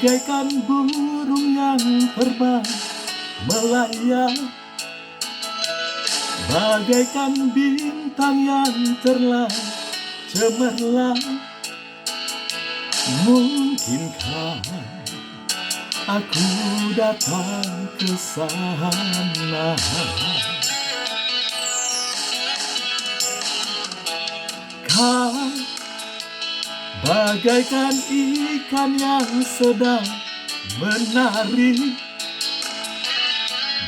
Bagaikan burung yang terbang melayang, bagaikan bintang yang terang cemerlang. Mungkinkah aku datang ke sana? Kau bagaikan ikan yang sedang menari,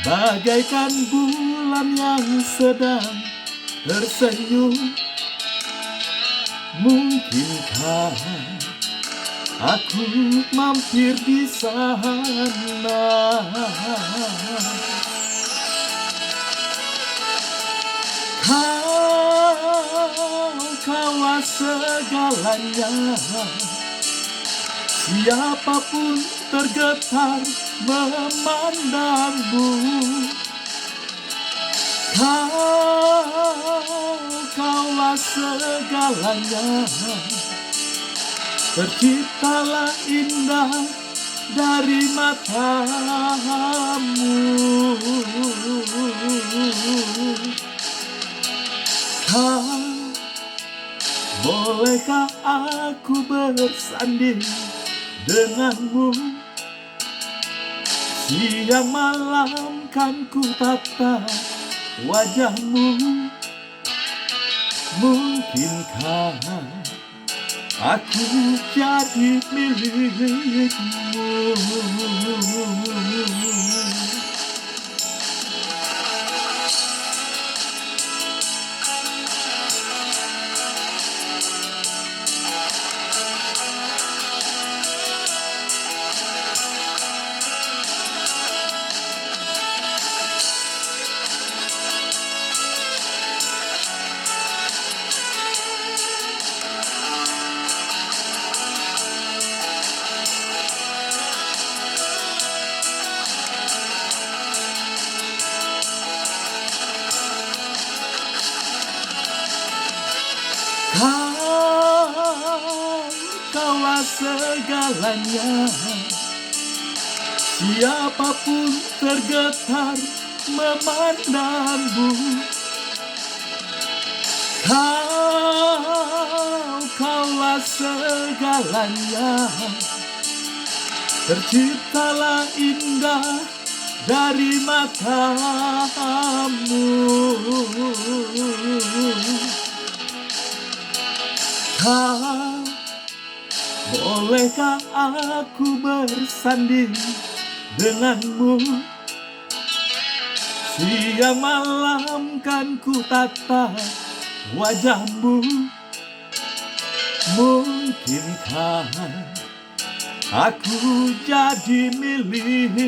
bagaikan bulan yang sedang tersenyum. Mungkinkah aku mampir di sana? Kaulah segalanya, siapapun tergetar memandangmu. Kaulah segalanya, terciptalah indah dari matamu. Bolehkah aku bersanding denganmu? Siang malam kan ku tatap wajahmu. Mungkinkah aku jadi milikmu? Kaulah segalanya, siapapun tergetar memandangmu. Kaulah segalanya, terciptalah indah dari matamu. Bolehkah aku bersanding denganmu? Siang malam kan ku tatap wajahmu. Mungkinkah aku jadi milikmu?